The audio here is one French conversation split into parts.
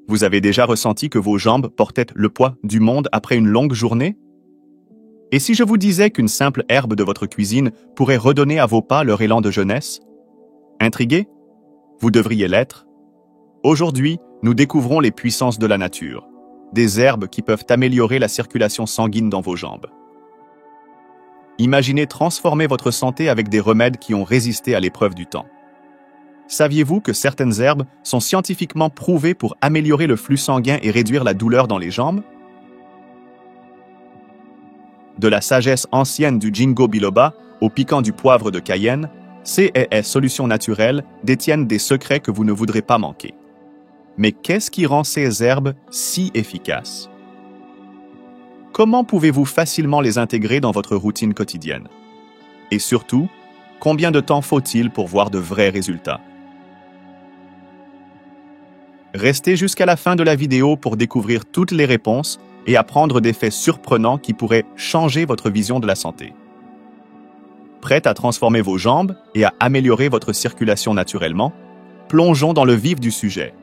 Vous avez déjà ressenti que vos jambes portaient le poids du monde après une longue journée? Et si je vous disais qu'une simple herbe de votre cuisine pourrait redonner à vos pas leur élan de jeunesse? Intrigué? Vous devriez l'être. Aujourd'hui, nous découvrons les puissances de la nature, des herbes qui peuvent améliorer la circulation sanguine dans vos jambes. Imaginez transformer votre santé avec des remèdes qui ont résisté à l'épreuve du temps. Saviez-vous que certaines herbes sont scientifiquement prouvées pour améliorer le flux sanguin et réduire la douleur dans les jambes? De la sagesse ancienne du ginkgo biloba au piquant du poivre de Cayenne, C&S Solutions Naturelles détiennent des secrets que vous ne voudrez pas manquer. Mais qu'est-ce qui rend ces herbes si efficaces? Comment pouvez-vous facilement les intégrer dans votre routine quotidienne? Et surtout, combien de temps faut-il pour voir de vrais résultats? Restez jusqu'à la fin de la vidéo pour découvrir toutes les réponses et apprendre des faits surprenants qui pourraient changer votre vision de la santé. Prête à transformer vos jambes et à améliorer votre circulation naturellement? Plongeons dans le vif du sujet.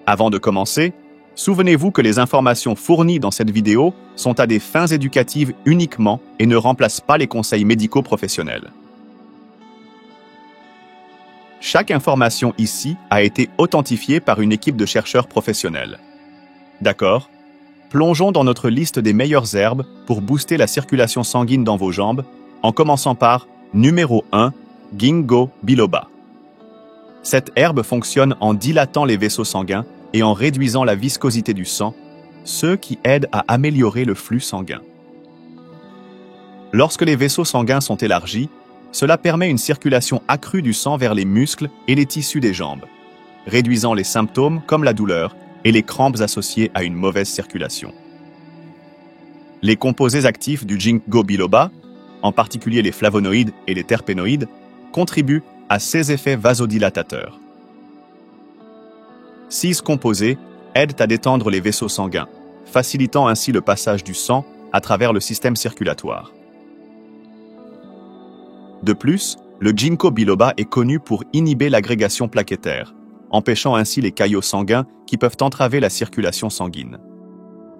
Avant de commencer, souvenez-vous que les informations fournies dans cette vidéo sont à des fins éducatives uniquement et ne remplacent pas les conseils médicaux professionnels. Chaque information ici a été authentifiée par une équipe de chercheurs professionnels. D'accord? Plongeons dans notre liste des meilleures herbes pour booster la circulation sanguine dans vos jambes, en commençant par numéro 1, Ginkgo biloba. Cette herbe fonctionne en dilatant les vaisseaux sanguins et en réduisant la viscosité du sang, ce qui aide à améliorer le flux sanguin. Lorsque les vaisseaux sanguins sont élargis, cela permet une circulation accrue du sang vers les muscles et les tissus des jambes, réduisant les symptômes comme la douleur et les crampes associées à une mauvaise circulation. Les composés actifs du ginkgo biloba, en particulier les flavonoïdes et les terpénoïdes, contribuent à ces effets vasodilatateurs. Ces composés aident à détendre les vaisseaux sanguins, facilitant ainsi le passage du sang à travers le système circulatoire. De plus, le ginkgo biloba est connu pour inhiber l'agrégation plaquettaire, empêchant ainsi les caillots sanguins qui peuvent entraver la circulation sanguine.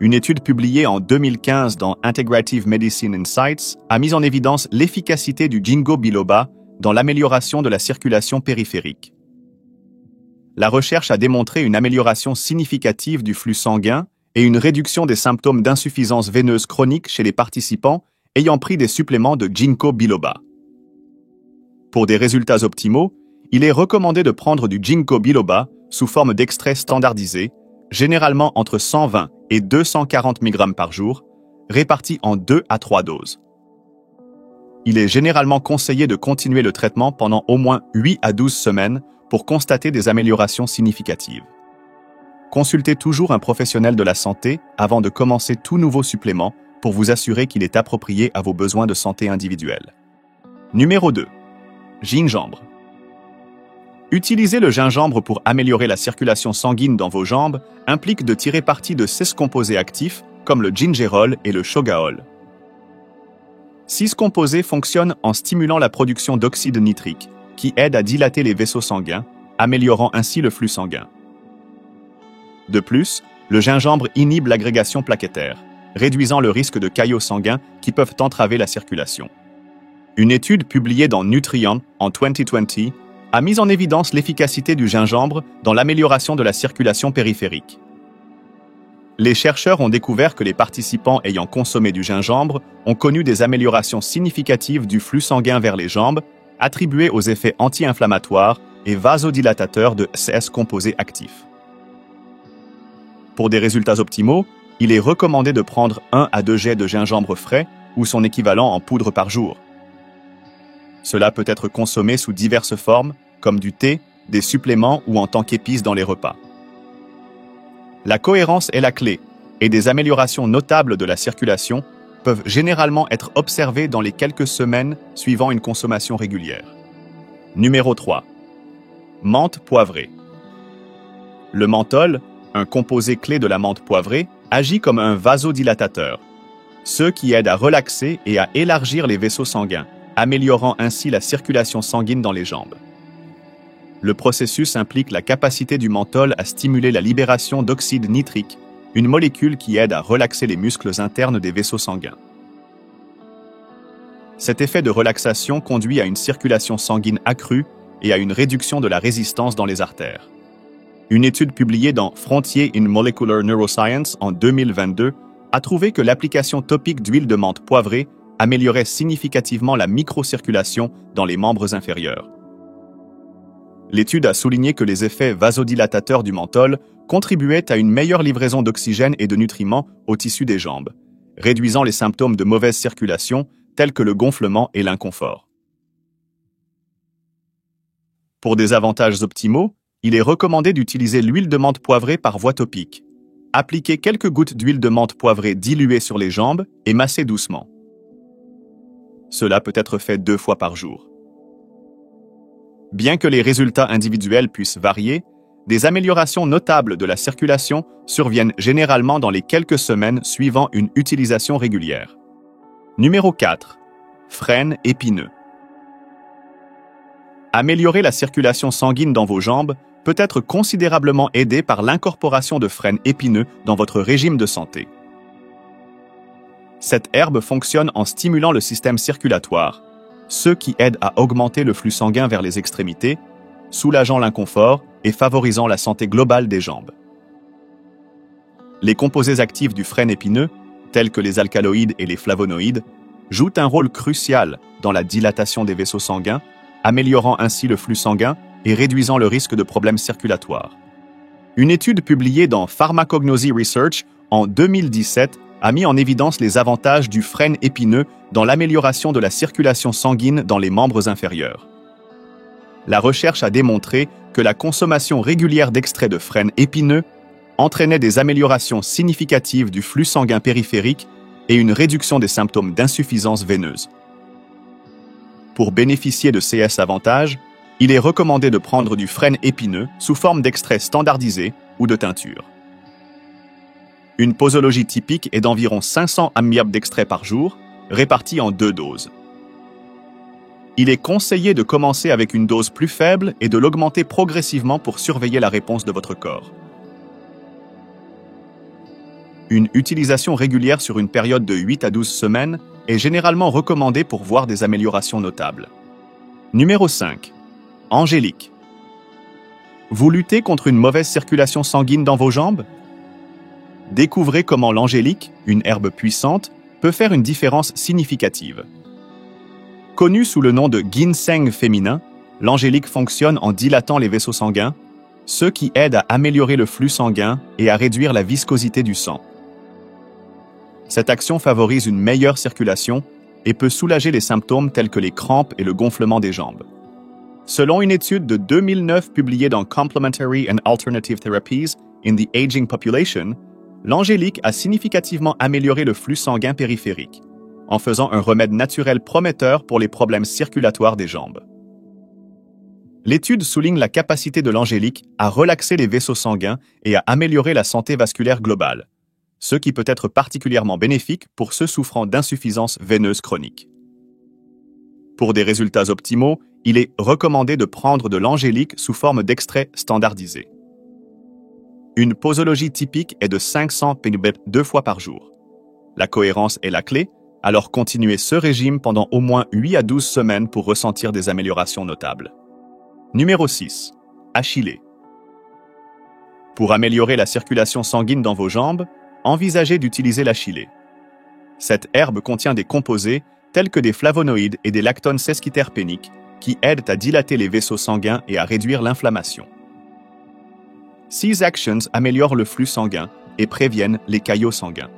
Une étude publiée en 2015 dans Integrative Medicine Insights a mis en évidence l'efficacité du ginkgo biloba dans l'amélioration de la circulation périphérique. La recherche a démontré une amélioration significative du flux sanguin et une réduction des symptômes d'insuffisance veineuse chronique chez les participants ayant pris des suppléments de ginkgo biloba. Pour des résultats optimaux, il est recommandé de prendre du ginkgo biloba sous forme d'extrait standardisé, généralement entre 120 et 240 mg par jour, répartis en 2 à 3 doses. Il est généralement conseillé de continuer le traitement pendant au moins 8 à 12 semaines pour constater des améliorations significatives. Consultez toujours un professionnel de la santé avant de commencer tout nouveau supplément pour vous assurer qu'il est approprié à vos besoins de santé individuels. Numéro 2. Gingembre. Utiliser le gingembre pour améliorer la circulation sanguine dans vos jambes implique de tirer parti de 16 composés actifs comme le gingerol et le shogaol. 6 composés fonctionnent en stimulant la production d'oxyde nitrique, qui aide à dilater les vaisseaux sanguins, améliorant ainsi le flux sanguin. De plus, le gingembre inhibe l'agrégation plaquettaire, réduisant le risque de caillots sanguins qui peuvent entraver la circulation. Une étude publiée dans Nutrient en 2020 a mis en évidence l'efficacité du gingembre dans l'amélioration de la circulation périphérique. Les chercheurs ont découvert que les participants ayant consommé du gingembre ont connu des améliorations significatives du flux sanguin vers les jambes, attribuées aux effets anti-inflammatoires et vasodilatateurs de ces composés actifs. Pour des résultats optimaux, il est recommandé de prendre 1 à 2 jets de gingembre frais ou son équivalent en poudre par jour. Cela peut être consommé sous diverses formes, comme du thé, des suppléments ou en tant qu'épice dans les repas. La cohérence est la clé, et des améliorations notables de la circulation peuvent généralement être observées dans les quelques semaines suivant une consommation régulière. Numéro 3. Menthe poivrée. Le menthol, un composé clé de la menthe poivrée, agit comme un vasodilatateur, ce qui aide à relaxer et à élargir les vaisseaux sanguins, améliorant ainsi la circulation sanguine dans les jambes. Le processus implique la capacité du menthol à stimuler la libération d'oxyde nitrique, une molécule qui aide à relaxer les muscles internes des vaisseaux sanguins. Cet effet de relaxation conduit à une circulation sanguine accrue et à une réduction de la résistance dans les artères. Une étude publiée dans Frontiers in Molecular Neuroscience en 2022 a trouvé que l'application topique d'huile de menthe poivrée améliorait significativement la microcirculation dans les membres inférieurs. L'étude a souligné que les effets vasodilatateurs du menthol contribuaient à une meilleure livraison d'oxygène et de nutriments aux tissus des jambes, réduisant les symptômes de mauvaise circulation tels que le gonflement et l'inconfort. Pour des avantages optimaux, il est recommandé d'utiliser l'huile de menthe poivrée par voie topique. Appliquez quelques gouttes d'huile de menthe poivrée diluée sur les jambes et massez doucement. Cela peut être fait 2 fois par jour. Bien que les résultats individuels puissent varier, des améliorations notables de la circulation surviennent généralement dans les quelques semaines suivant une utilisation régulière. Numéro 4. Frêne épineux. Améliorer la circulation sanguine dans vos jambes peut être considérablement aidé par l'incorporation de frêne épineux dans votre régime de santé. Cette herbe fonctionne en stimulant le système circulatoire, ce qui aide à augmenter le flux sanguin vers les extrémités, soulageant l'inconfort et favorisant la santé globale des jambes. Les composés actifs du frêne épineux, tels que les alcaloïdes et les flavonoïdes, jouent un rôle crucial dans la dilatation des vaisseaux sanguins, améliorant ainsi le flux sanguin et réduisant le risque de problèmes circulatoires. Une étude publiée dans Pharmacognosy Research en 2017 a mis en évidence les avantages du frêne épineux dans l'amélioration de la circulation sanguine dans les membres inférieurs. La recherche a démontré que la consommation régulière d'extraits de frêne épineux entraînait des améliorations significatives du flux sanguin périphérique et une réduction des symptômes d'insuffisance veineuse. Pour bénéficier de ces avantages, il est recommandé de prendre du frêne épineux sous forme d'extrait standardisé ou de teinture. Une posologie typique est d'environ 500 mg d'extrait par jour, répartis en 2 doses. Il est conseillé de commencer avec une dose plus faible et de l'augmenter progressivement pour surveiller la réponse de votre corps. Une utilisation régulière sur une période de 8 à 12 semaines est généralement recommandée pour voir des améliorations notables. Numéro 5. Angélique. Vous luttez contre une mauvaise circulation sanguine dans vos jambes? Découvrez comment l'angélique, une herbe puissante, peut faire une différence significative. Connue sous le nom de ginseng féminin, l'angélique fonctionne en dilatant les vaisseaux sanguins, ce qui aide à améliorer le flux sanguin et à réduire la viscosité du sang. Cette action favorise une meilleure circulation et peut soulager les symptômes tels que les crampes et le gonflement des jambes. Selon une étude de 2009 publiée dans Complementary and Alternative Therapies in the Aging Population, l'angélique a significativement amélioré le flux sanguin périphérique, en faisant un remède naturel prometteur pour les problèmes circulatoires des jambes. L'étude souligne la capacité de l'angélique à relaxer les vaisseaux sanguins et à améliorer la santé vasculaire globale, ce qui peut être particulièrement bénéfique pour ceux souffrant d'insuffisance veineuse chronique. Pour des résultats optimaux, il est recommandé de prendre de l'angélique sous forme d'extrait standardisé. Une posologie typique est de 500 mg 2 fois par jour. La cohérence est la clé, alors continuez ce régime pendant au moins 8 à 12 semaines pour ressentir des améliorations notables. Numéro 6. Achillée. Pour améliorer la circulation sanguine dans vos jambes, envisagez d'utiliser l'achillée. Cette herbe contient des composés tels que des flavonoïdes et des lactones sesquiterpéniques qui aident à dilater les vaisseaux sanguins et à réduire l'inflammation. These actions améliorent le flux sanguin et préviennent les caillots sanguins.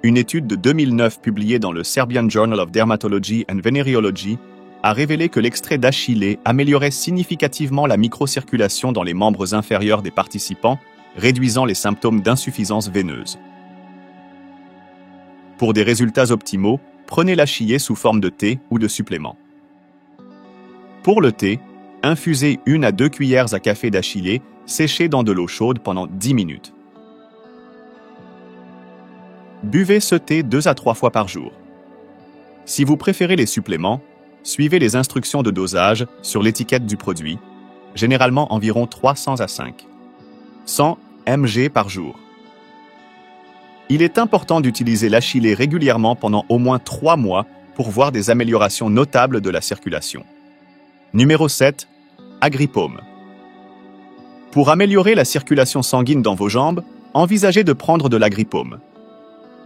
Une étude de 2009 publiée dans le Serbian Journal of Dermatology and Venereology a révélé que l'extrait d'achillée améliorait significativement la microcirculation dans les membres inférieurs des participants, réduisant les symptômes d'insuffisance veineuse. Pour des résultats optimaux, prenez l'achillée sous forme de thé ou de supplément. Pour le thé, infusez 1 à 2 cuillères à café d'achillée séchées dans de l'eau chaude pendant 10 minutes. Buvez ce thé 2 à 3 fois par jour. Si vous préférez les suppléments, Suivez les instructions de dosage sur l'étiquette du produit, généralement environ 300 à 5. 100 mg par jour. Il est important d'utiliser l'achillée régulièrement pendant au moins 3 mois pour voir des améliorations notables de la circulation. Numéro 7. Agripaume. Pour améliorer la circulation sanguine dans vos jambes, envisagez de prendre de l'agripaume.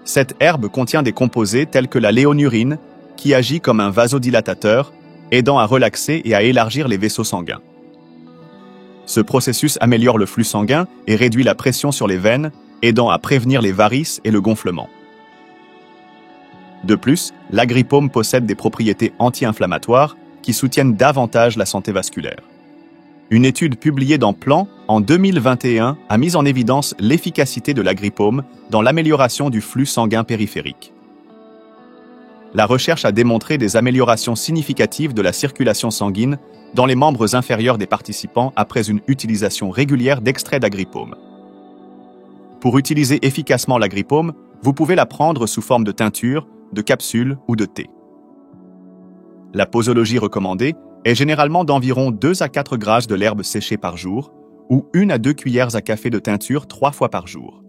Cette herbe contient des composés tels que la léonurine, qui agit comme un vasodilatateur, aidant à relaxer et à élargir les vaisseaux sanguins. Ce processus améliore le flux sanguin et réduit la pression sur les veines, aidant à prévenir les varices et le gonflement. De plus, l'agripaume possède des propriétés anti-inflammatoires qui soutiennent davantage la santé vasculaire. Une étude publiée dans Plan en 2021 a mis en évidence l'efficacité de l'agripaume dans l'amélioration du flux sanguin périphérique. La recherche a démontré des améliorations significatives de la circulation sanguine dans les membres inférieurs des participants après une utilisation régulière d'extrait d'agripaume. Pour utiliser efficacement l'agripaume, vous pouvez la prendre sous forme de teinture, de capsule ou de thé. La posologie recommandée est généralement d'environ 2 à 4 grammes de l'herbe séchée par jour ou 1 à 2 cuillères à café de teinture 3 fois par jour.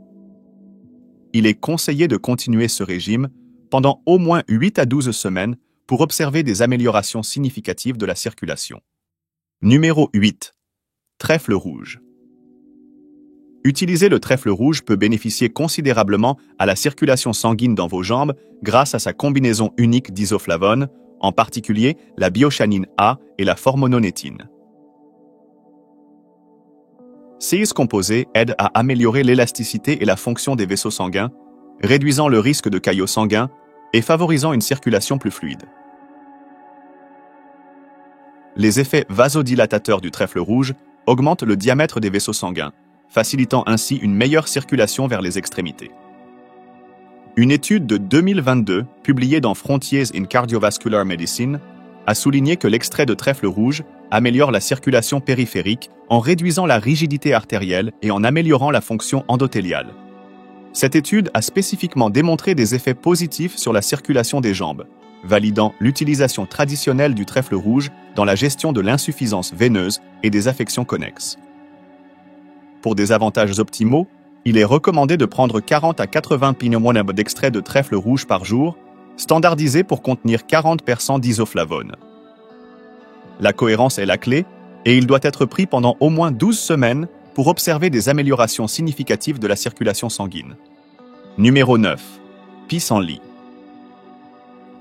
Il est conseillé de continuer ce régime pendant au moins 8 à 12 semaines pour observer des améliorations significatives de la circulation. Numéro 8. Trèfle rouge. Utiliser le trèfle rouge peut bénéficier considérablement à la circulation sanguine dans vos jambes grâce à sa combinaison unique d'isoflavones, en particulier la biochanine A et la formononétine. Ces composés aident à améliorer l'élasticité et la fonction des vaisseaux sanguins, réduisant le risque de caillots sanguins et favorisant une circulation plus fluide. Les effets vasodilatateurs du trèfle rouge augmentent le diamètre des vaisseaux sanguins, facilitant ainsi une meilleure circulation vers les extrémités. Une étude de 2022, publiée dans Frontiers in Cardiovascular Medicine, a souligné que l'extrait de trèfle rouge améliore la circulation périphérique en réduisant la rigidité artérielle et en améliorant la fonction endothéliale. Cette étude a spécifiquement démontré des effets positifs sur la circulation des jambes, validant l'utilisation traditionnelle du trèfle rouge dans la gestion de l'insuffisance veineuse et des affections connexes. Pour des avantages optimaux, il est recommandé de prendre 40 à 80 pg d'extrait de trèfle rouge par jour, standardisé pour contenir 40% d'isoflavones. La cohérence est la clé, et il doit être pris pendant au moins 12 semaines pour observer des améliorations significatives de la circulation sanguine. Numéro 9. Pissenlit.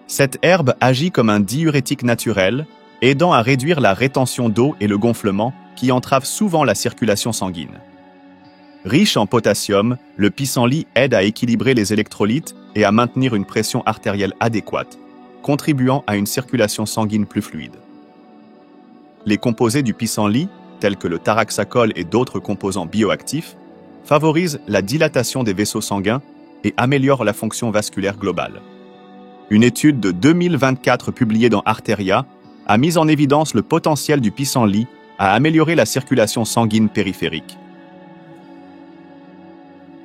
Cette herbe agit comme un diurétique naturel, aidant à réduire la rétention d'eau et le gonflement qui entravent souvent la circulation sanguine. Riche en potassium, le pissenlit aide à équilibrer les électrolytes et à maintenir une pression artérielle adéquate, contribuant à une circulation sanguine plus fluide. Les composés du pissenlit, tels que le taraxacol et d'autres composants bioactifs, favorisent la dilatation des vaisseaux sanguins et améliorent la fonction vasculaire globale. Une étude de 2024 publiée dans Arteria a mis en évidence le potentiel du pissenlit à améliorer la circulation sanguine périphérique.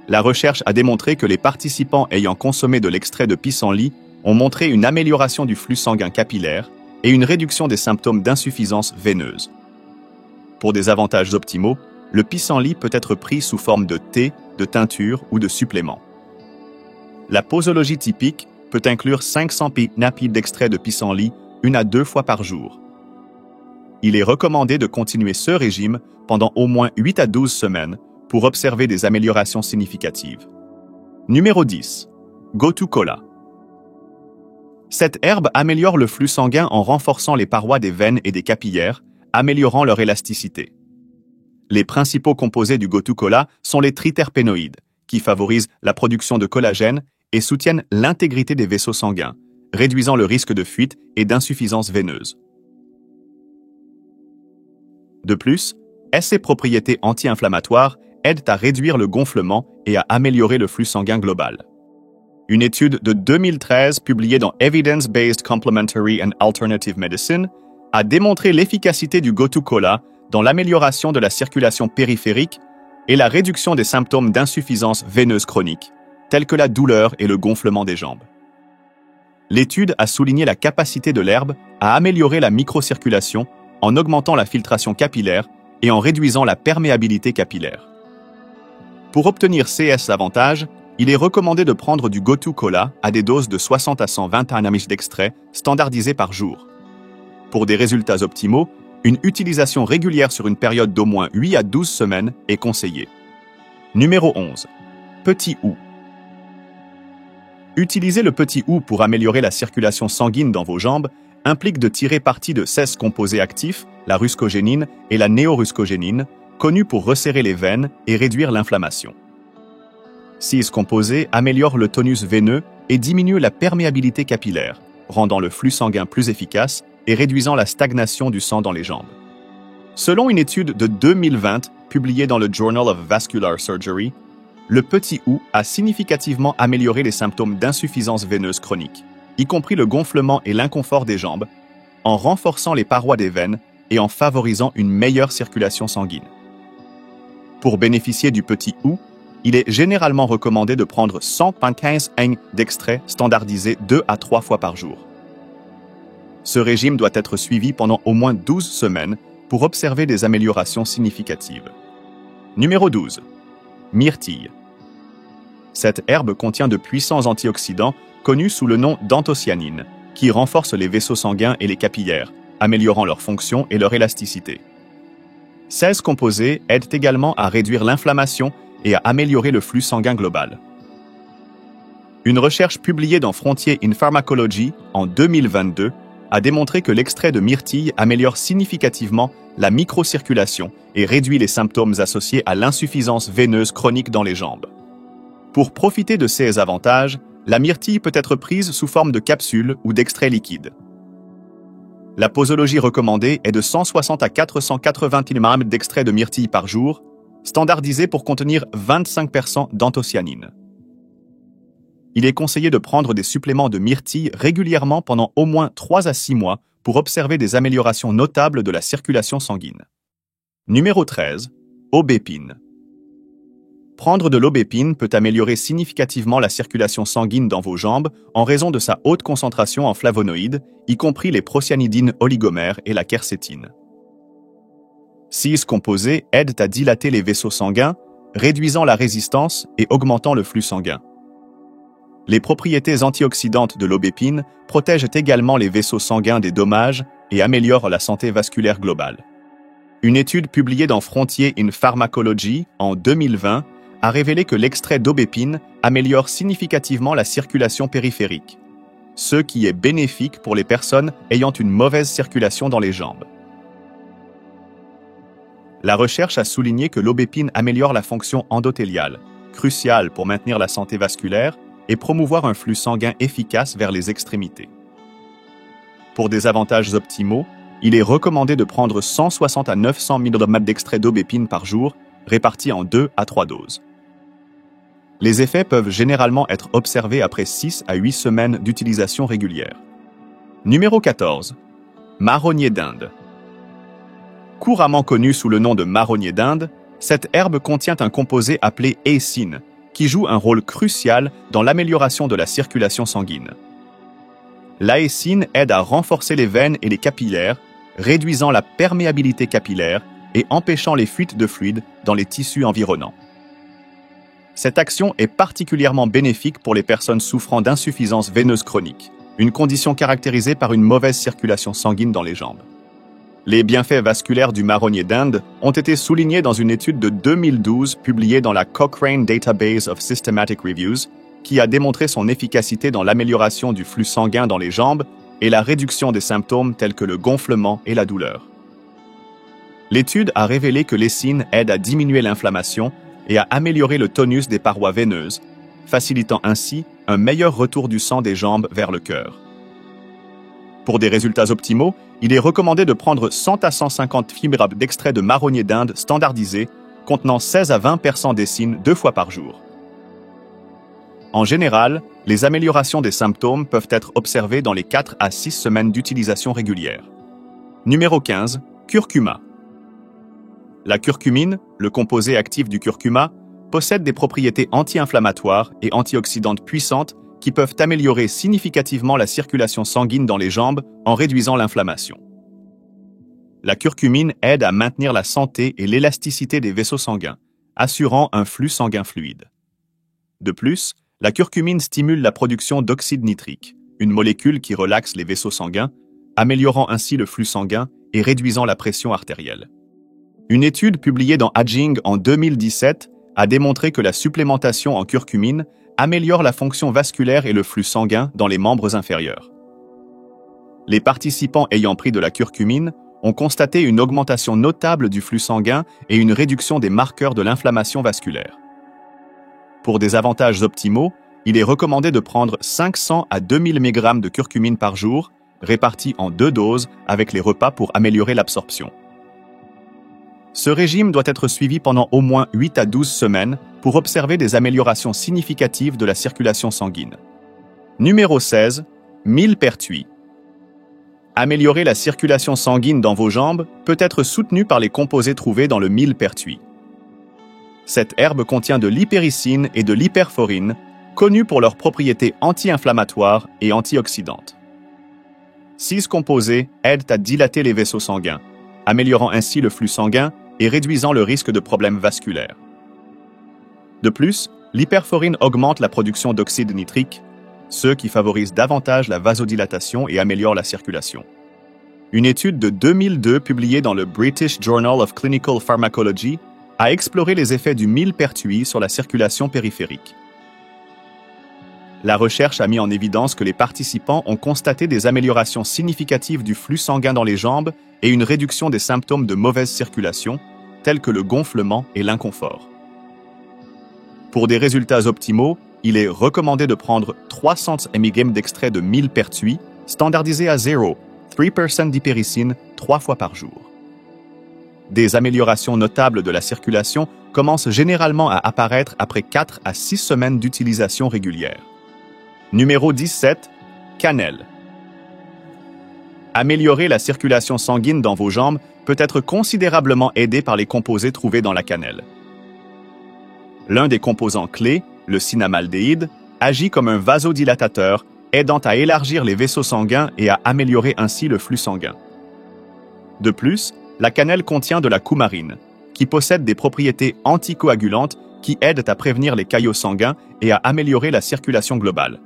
La recherche a démontré que les participants ayant consommé de l'extrait de pissenlit ont montré une amélioration du flux sanguin capillaire et une réduction des symptômes d'insuffisance veineuse. Pour des avantages optimaux, le pissenlit peut être pris sous forme de thé, de teinture ou de supplément. La posologie typique peut inclure 500 pnapi d'extrait de pissenlit 1 à 2 fois par jour. Il est recommandé de continuer ce régime pendant au moins 8 à 12 semaines pour observer des améliorations significatives. Numéro 10. Gotu-kola. Cette herbe améliore le flux sanguin en renforçant les parois des veines et des capillaires, améliorant leur élasticité. Les principaux composés du gotu-kola sont les triterpénoïdes, qui favorisent la production de collagène et soutiennent l'intégrité des vaisseaux sanguins, réduisant le risque de fuite et d'insuffisance veineuse. De plus, ses propriétés anti-inflammatoires aident à réduire le gonflement et à améliorer le flux sanguin global. Une étude de 2013 publiée dans Evidence-Based Complementary and Alternative Medicine a démontré l'efficacité du gotu-kola dans l'amélioration de la circulation périphérique et la réduction des symptômes d'insuffisance veineuse chronique, tels que la douleur et le gonflement des jambes. L'étude a souligné la capacité de l'herbe à améliorer la microcirculation en augmentant la filtration capillaire et en réduisant la perméabilité capillaire. Pour obtenir ces avantages, il est recommandé de prendre du Gotu Kola à des doses de 60 à 121 mg d'extrait standardisé par jour. Pour des résultats optimaux, une utilisation régulière sur une période d'au moins 8 à 12 semaines est conseillée. Numéro 11. Petit OU. Utiliser le petit OU pour améliorer la circulation sanguine dans vos jambes implique de tirer parti de 16 composés actifs, la ruscogénine et la néoruscogénine, connus pour resserrer les veines et réduire l'inflammation. Ces composés améliorent le tonus veineux et diminuent la perméabilité capillaire, rendant le flux sanguin plus efficace et réduisant la stagnation du sang dans les jambes. Selon une étude de 2020 publiée dans le Journal of Vascular Surgery, le petit OU a significativement amélioré les symptômes d'insuffisance veineuse chronique, y compris le gonflement et l'inconfort des jambes, en renforçant les parois des veines et en favorisant une meilleure circulation sanguine. Pour bénéficier du petit OU, il est généralement recommandé de prendre 115 mg d'extrait standardisé 2 à 3 fois par jour. Ce régime doit être suivi pendant au moins 12 semaines pour observer des améliorations significatives. Numéro 12. Myrtille. Cette herbe contient de puissants antioxydants connus sous le nom d'anthocyanine, qui renforcent les vaisseaux sanguins et les capillaires, améliorant leur fonction et leur élasticité. 16 composés aident également à réduire l'inflammation et à améliorer le flux sanguin global. Une recherche publiée dans Frontiers in Pharmacology en 2022 a démontré que l'extrait de myrtille améliore significativement la microcirculation et réduit les symptômes associés à l'insuffisance veineuse chronique dans les jambes. Pour profiter de ces avantages, la myrtille peut être prise sous forme de capsules ou d'extrait liquide. La posologie recommandée est de 160 à 480 mg d'extrait de myrtille par jour, standardisé pour contenir 25% d'anthocyanine. Il est conseillé de prendre des suppléments de myrtille régulièrement pendant au moins 3 à 6 mois pour observer des améliorations notables de la circulation sanguine. Numéro 13. Aubépine. Prendre de l'aubépine peut améliorer significativement la circulation sanguine dans vos jambes en raison de sa haute concentration en flavonoïdes, y compris les procyanidines oligomères et la quercétine. Ces composés aident à dilater les vaisseaux sanguins, réduisant la résistance et augmentant le flux sanguin. Les propriétés antioxydantes de l'aubépine protègent également les vaisseaux sanguins des dommages et améliorent la santé vasculaire globale. Une étude publiée dans Frontiers in Pharmacology en 2020 a révélé que l'extrait d'aubépine améliore significativement la circulation périphérique, ce qui est bénéfique pour les personnes ayant une mauvaise circulation dans les jambes. La recherche a souligné que l'aubépine améliore la fonction endothéliale, cruciale pour maintenir la santé vasculaire et promouvoir un flux sanguin efficace vers les extrémités. Pour des avantages optimaux, il est recommandé de prendre 160 à 900 mg d'extrait d'aubépine par jour, répartis en 2 à 3 doses. Les effets peuvent généralement être observés après 6 à 8 semaines d'utilisation régulière. Numéro 14. Marronnier d'Inde. Couramment connu sous le nom de marronnier d'Inde, cette herbe contient un composé appelé écine, qui joue un rôle crucial dans l'amélioration de la circulation sanguine. L'aécine aide à renforcer les veines et les capillaires, réduisant la perméabilité capillaire et empêchant les fuites de fluide dans les tissus environnants. Cette action est particulièrement bénéfique pour les personnes souffrant d'insuffisance veineuse chronique, une condition caractérisée par une mauvaise circulation sanguine dans les jambes. Les bienfaits vasculaires du marronnier d'Inde ont été soulignés dans une étude de 2012 publiée dans la Cochrane Database of Systematic Reviews, qui a démontré son efficacité dans l'amélioration du flux sanguin dans les jambes et la réduction des symptômes tels que le gonflement et la douleur. L'étude a révélé que l'écine aide à diminuer l'inflammation et à améliorer le tonus des parois veineuses, facilitant ainsi un meilleur retour du sang des jambes vers le cœur. Pour des résultats optimaux, il est recommandé de prendre 100 à 150 fibres d'extrait de marronnier d'Inde standardisé, contenant 16 à 20% d'écine 2 fois par jour. En général, les améliorations des symptômes peuvent être observées dans les 4 à 6 semaines d'utilisation régulière. Numéro 15. Curcuma. La curcumine, le composé actif du curcuma, possède des propriétés anti-inflammatoires et antioxydantes puissantes qui peuvent améliorer significativement la circulation sanguine dans les jambes en réduisant l'inflammation. La curcumine aide à maintenir la santé et l'élasticité des vaisseaux sanguins, assurant un flux sanguin fluide. De plus, la curcumine stimule la production d'oxyde nitrique, une molécule qui relaxe les vaisseaux sanguins, améliorant ainsi le flux sanguin et réduisant la pression artérielle. Une étude publiée dans Aging en 2017 a démontré que la supplémentation en curcumine améliore la fonction vasculaire et le flux sanguin dans les membres inférieurs. Les participants ayant pris de la curcumine ont constaté une augmentation notable du flux sanguin et une réduction des marqueurs de l'inflammation vasculaire. Pour des avantages optimaux, il est recommandé de prendre 500 à 2000 mg de curcumine par jour, répartis en 2 doses avec les repas pour améliorer l'absorption. Ce régime doit être suivi pendant au moins 8 à 12 semaines pour observer des améliorations significatives de la circulation sanguine. Numéro 16. Millepertuis. Améliorer la circulation sanguine dans vos jambes peut être soutenu par les composés trouvés dans le millepertuis. Cette herbe contient de l'hypericine et de l'hyperforine, connus pour leurs propriétés anti-inflammatoires et antioxydantes. 6 composés aident à dilater les vaisseaux sanguins, améliorant ainsi le flux sanguin et réduisant le risque de problèmes vasculaires. De plus, l'hyperforine augmente la production d'oxyde nitrique, ce qui favorise davantage la vasodilatation et améliore la circulation. Une étude de 2002 publiée dans le British Journal of Clinical Pharmacology a exploré les effets du millepertuis sur la circulation périphérique. La recherche a mis en évidence que les participants ont constaté des améliorations significatives du flux sanguin dans les jambes et une réduction des symptômes de mauvaise circulation, tels que le gonflement et l'inconfort. Pour des résultats optimaux, il est recommandé de prendre 300 mg d'extrait de millepertuis, standardisé à 0, 3% d'hypericine, 3 fois par jour. Des améliorations notables de la circulation commencent généralement à apparaître après 4 à 6 semaines d'utilisation régulière. Numéro 17. Cannelle. Améliorer la circulation sanguine dans vos jambes peut être considérablement aidé par les composés trouvés dans la cannelle. L'un des composants clés, le cinnamaldéhyde, agit comme un vasodilatateur, aidant à élargir les vaisseaux sanguins et à améliorer ainsi le flux sanguin. De plus, la cannelle contient de la coumarine, qui possède des propriétés anticoagulantes qui aident à prévenir les caillots sanguins et à améliorer la circulation globale.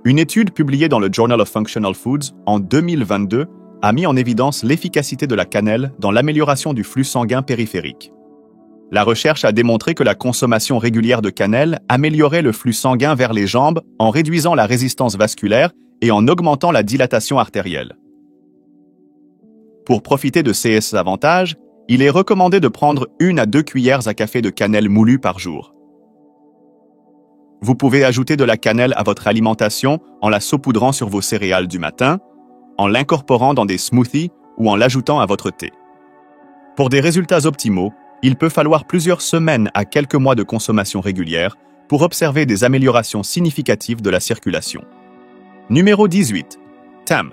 Une étude publiée dans le Journal of Functional Foods en 2022 a mis en évidence l'efficacité de la cannelle dans l'amélioration du flux sanguin périphérique. La recherche a démontré que la consommation régulière de cannelle améliorait le flux sanguin vers les jambes en réduisant la résistance vasculaire et en augmentant la dilatation artérielle. Pour profiter de ces avantages, il est recommandé de prendre 1 à 2 cuillères à café de cannelle moulue par jour. Vous pouvez ajouter de la cannelle à votre alimentation en la saupoudrant sur vos céréales du matin, en l'incorporant dans des smoothies ou en l'ajoutant à votre thé. Pour des résultats optimaux, il peut falloir plusieurs semaines à quelques mois de consommation régulière pour observer des améliorations significatives de la circulation. Numéro 18. Thym.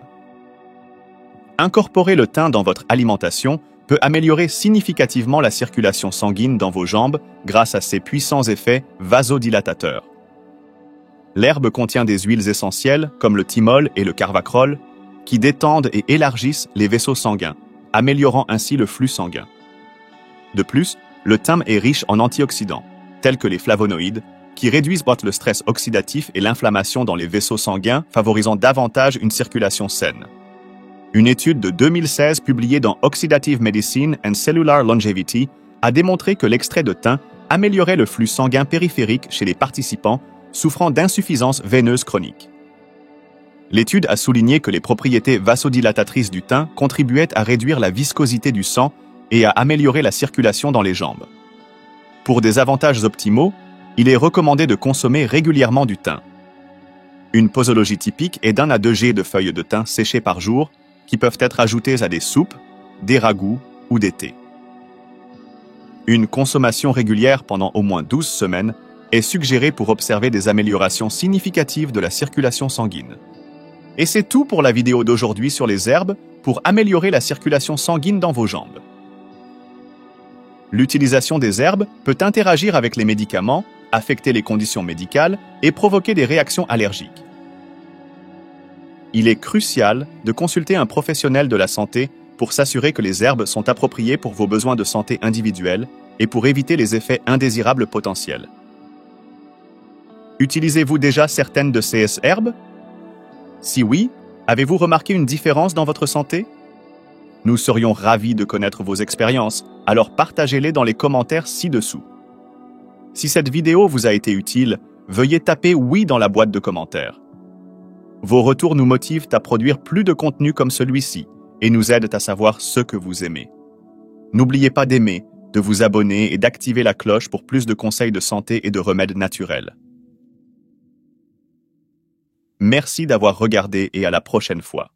Incorporer le thym dans votre alimentation peut améliorer significativement la circulation sanguine dans vos jambes grâce à ses puissants effets vasodilatateurs. L'herbe contient des huiles essentielles, comme le thymol et le carvacrol, qui détendent et élargissent les vaisseaux sanguins, améliorant ainsi le flux sanguin. De plus, le thym est riche en antioxydants, tels que les flavonoïdes, qui réduisent le stress oxydatif et l'inflammation dans les vaisseaux sanguins, favorisant davantage une circulation saine. Une étude de 2016 publiée dans Oxidative Medicine and Cellular Longevity a démontré que l'extrait de thym améliorait le flux sanguin périphérique chez les participants souffrant d'insuffisance veineuse chronique. L'étude a souligné que les propriétés vasodilatatrices du thym contribuaient à réduire la viscosité du sang et à améliorer la circulation dans les jambes. Pour des avantages optimaux, il est recommandé de consommer régulièrement du thym. Une posologie typique est d'1 à 2 jets de feuilles de thym séchées par jour qui peuvent être ajoutées à des soupes, des ragoûts ou des thés. Une consommation régulière pendant au moins 12 semaines est suggérée pour observer des améliorations significatives de la circulation sanguine. Et c'est tout pour la vidéo d'aujourd'hui sur les herbes pour améliorer la circulation sanguine dans vos jambes. L'utilisation des herbes peut interagir avec les médicaments affecter les conditions médicales et provoquer des réactions allergiques. Il est crucial de consulter un professionnel de la santé pour s'assurer que les herbes sont appropriées pour vos besoins de santé individuels et pour éviter les effets indésirables potentiels. Utilisez-vous déjà certaines de ces herbes? Si oui, avez-vous remarqué une différence dans votre santé? Nous serions ravis de connaître vos expériences, alors partagez-les dans les commentaires ci-dessous. Si cette vidéo vous a été utile, veuillez taper oui dans la boîte de commentaires. Vos retours nous motivent à produire plus de contenu comme celui-ci et nous aident à savoir ce que vous aimez. N'oubliez pas d'aimer, de vous abonner et d'activer la cloche pour plus de conseils de santé et de remèdes naturels. Merci d'avoir regardé et à la prochaine fois.